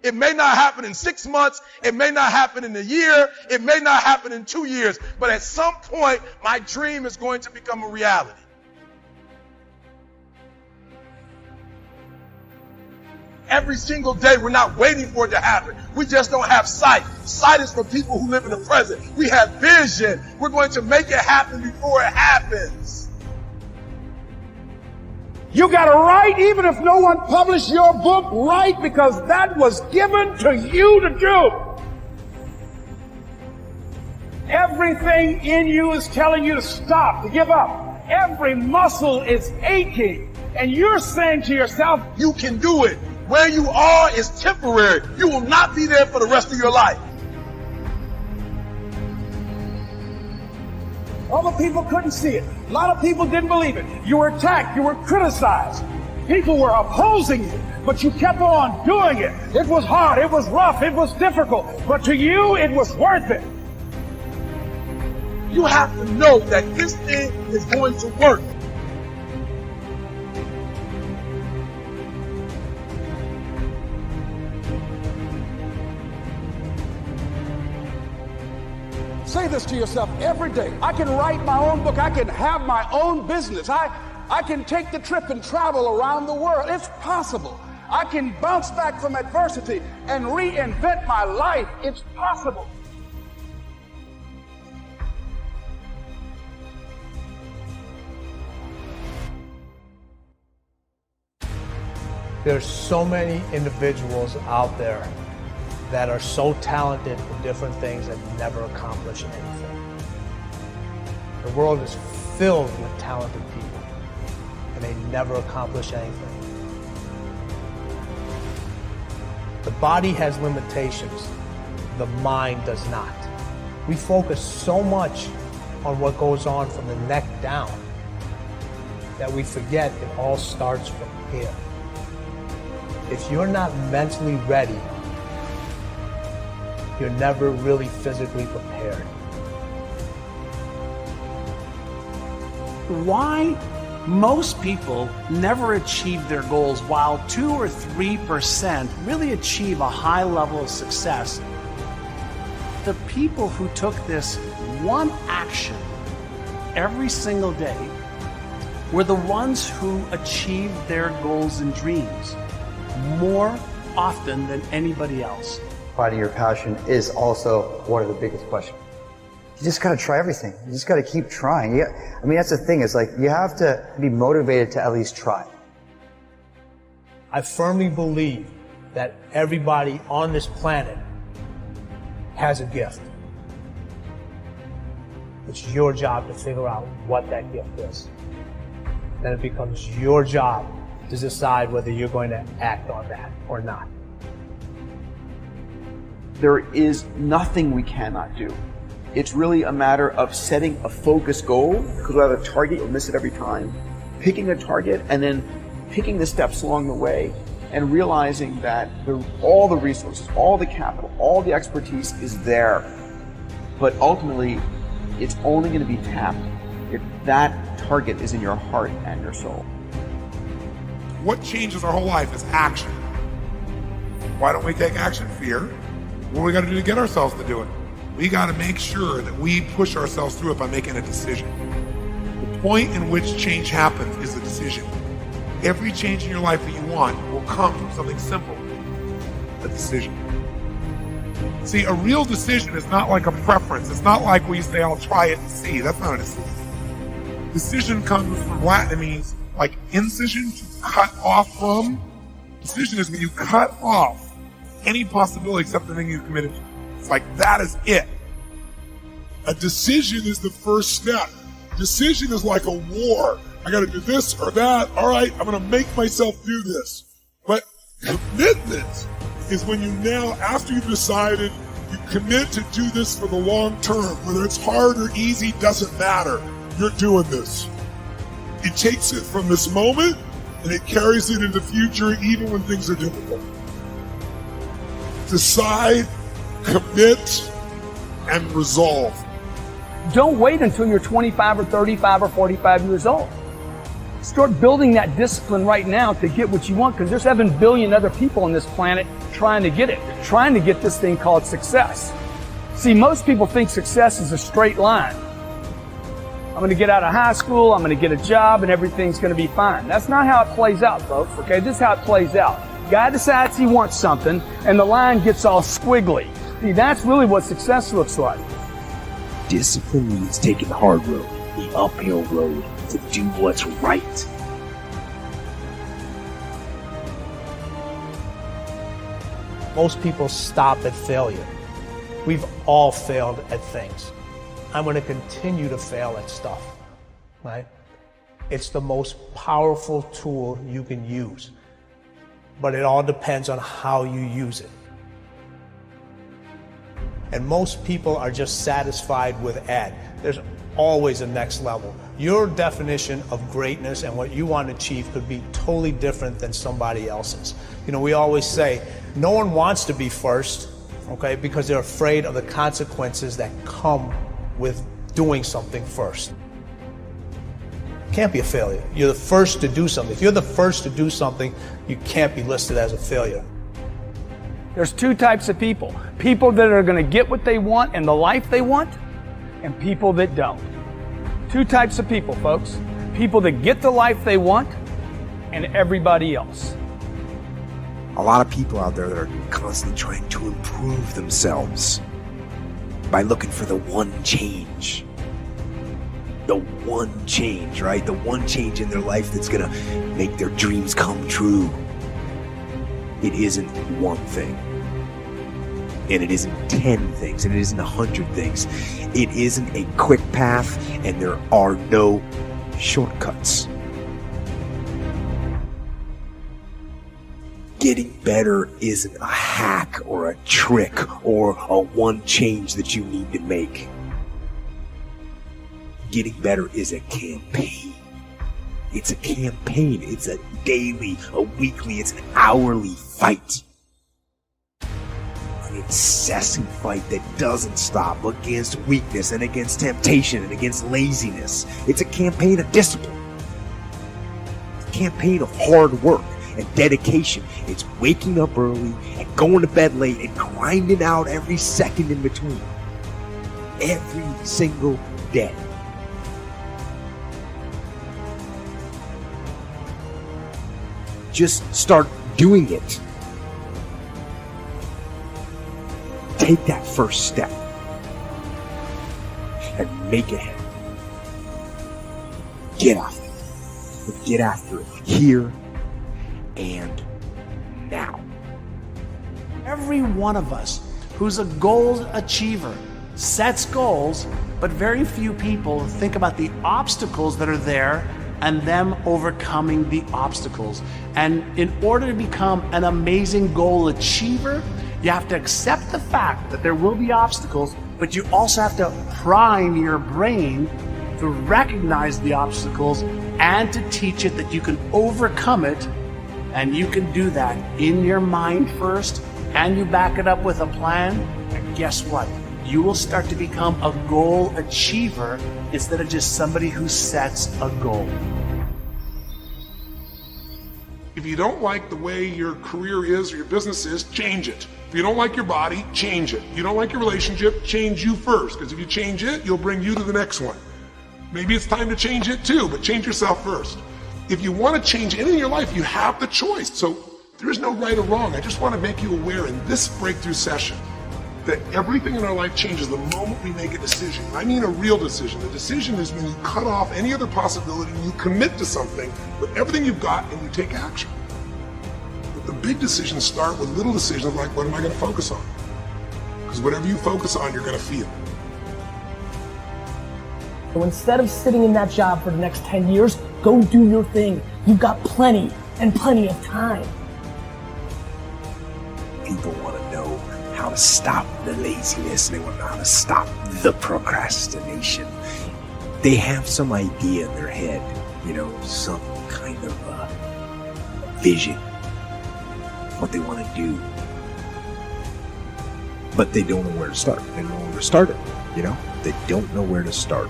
It may not happen in 6 months. It may not happen in a year. It may not happen in 2 years. But at some point, my dream is going to become a reality. Every single day, we're not waiting for it to happen. We just don't have sight. Sight is for people who live in the present. We have vision. We're going to make it happen before it happens. You got to write, even if no one published your book, write, because that was given to you to do. Everything in you is telling you to stop, to give up. Every muscle is aching, and you're saying to yourself, you can do it. Where you are is temporary. You will not be there for the rest of your life. Other people couldn't see it. A lot of people didn't believe it. You were attacked. You were criticized. People were opposing you, but you kept on doing it. It was hard. It was rough. It was difficult. But to you, it was worth it. You have to know that this thing is going to work. Say this to yourself every day. I can write my own book. I can have my own business. I can take the trip and travel around the world. It's possible. I can bounce back from adversity and reinvent my life. It's possible. There's so many individuals out there that are so talented in different things and never accomplish anything. The world is filled with talented people, and they never accomplish anything. The body has limitations, the mind does not. We focus so much on what goes on from the neck down that we forget it all starts from here. If you're not mentally ready, you're never really physically prepared. Why most people never achieve their goals, while 2 or 3% really achieve a high level of success? The people who took this one action every single day were the ones who achieved their goals and dreams more often than anybody else. Finding your passion is also one of the biggest questions. You just got to try everything. You just got to keep trying. I mean, that's the thing. It's like you have to be motivated to at least try. I firmly believe that everybody on this planet has a gift. It's your job to figure out what that gift is. Then it becomes your job to decide whether you're going to act on that or not. There is nothing we cannot do. It's really a matter of setting a focused goal, because without a target, you'll miss it every time. Picking a target and then picking the steps along the way and realizing that all the resources, all the capital, all the expertise is there. But ultimately, it's only going to be tapped if that target is in your heart and your soul. What changes our whole life is action. Why don't we take action? Fear. What do we got to do to get ourselves to do it? We got to make sure that we push ourselves through it by making a decision. The point in which change happens is a decision. Every change in your life that you want will come from something simple, a decision. See, a real decision is not like a preference. It's not like where you say, I'll try it and see. That's not a decision. Decision comes from Latin. It means like incision, to cut off from. Decision is when you cut off any possibility except the thing you committed to. It's like that is it. A decision is the first step. Decision is like a war. I got to do this or that. All right, I'm going to make myself do this. But commitment is when you now, after you've decided, you commit to do this for the long term. Whether it's hard or easy, doesn't matter. You're doing this. It takes it from this moment and it carries it into the future even when things are difficult. Decide, commit, and resolve. Don't wait until you're 25 or 35 or 45 years old. Start building that discipline right now to get what you want, because there's 7 billion other people on this planet trying to get it, trying to get this thing called success. See, most people think success is a straight line. I'm going to get out of high school, I'm going to get a job, and everything's going to be fine. That's not how it plays out, folks, okay? This is how it plays out. Guy decides he wants something, and the line gets all squiggly. See, that's really what success looks like. Discipline means taking the hard road, the uphill road, to do what's right. Most people stop at failure. We've all failed at things. I'm going to continue to fail at stuff, right? It's the most powerful tool you can use, but it all depends on how you use it. And most people are just satisfied with at. There's always a next level. Your definition of greatness and what you want to achieve could be totally different than somebody else's. You know, we always say, no one wants to be first, okay, because they're afraid of the consequences that come with doing something first. Can't be a failure. You're the first to do something. If you're the first to do something, you can't be listed as a failure. There's 2 types of people. People that are going to get what they want and the life they want, and people that don't. 2 types of people, folks. People that get the life they want, and everybody else. A lot of people out there that are constantly trying to improve themselves by looking for the one change. The one change, right? The one change in their life that's gonna make their dreams come true. It isn't one thing. And it isn't 10 things, and it isn't 100 things. It isn't a quick path, and there are no shortcuts. Getting better isn't a hack or a trick or a one change that you need to make. Getting better is a campaign. It's a campaign. It's a daily, a weekly, it's an hourly fight. An incessant fight that doesn't stop against weakness and against temptation and against laziness. It's a campaign of discipline. It's a campaign of hard work and dedication. It's waking up early and going to bed late and grinding out every second in between. Every single day. Just start doing it. Take that first step and make it happen. Get after it. Get after it here and now. Every one of us who's a goal achiever sets goals, but very few people think about the obstacles that are there and them overcoming the obstacles. And in order to become an amazing goal achiever, you have to accept the fact that there will be obstacles, but you also have to prime your brain to recognize the obstacles and to teach it that you can overcome it. And you can do that in your mind first, and you back it up with a plan. And guess what? You will start to become a goal achiever instead of just somebody who sets a goal. If you don't like the way your career is or your business is, change it. If you don't like your body, change it. If you don't like your relationship, change you first. Because if you change it, you'll bring you to the next one. Maybe it's time to change it too, but change yourself first. If you want to change anything in your life, you have the choice. So there is no right or wrong. I just want to make you aware in this breakthrough session that everything in our life changes the moment we make a decision. I mean a real decision. The decision is when you cut off any other possibility, you commit to something with everything you've got and you take action. But the big decisions start with little decisions like, what am I going to focus on? Because whatever you focus on, you're going to feel. So instead of sitting in that job for the next 10 years, go do your thing. You've got plenty and plenty of time. People want to know how to stop the laziness. They want to know how to stop the procrastination. They have some idea in their head, some kind of vision, what they want to do. But they don't know where to start. They don't know where to start it, They don't know where to start.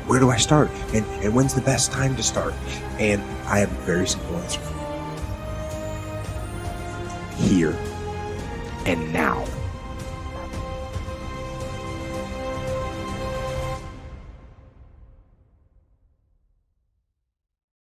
Where do I start? And when's the best time to start? And I have a very simple answer for you. Here and now.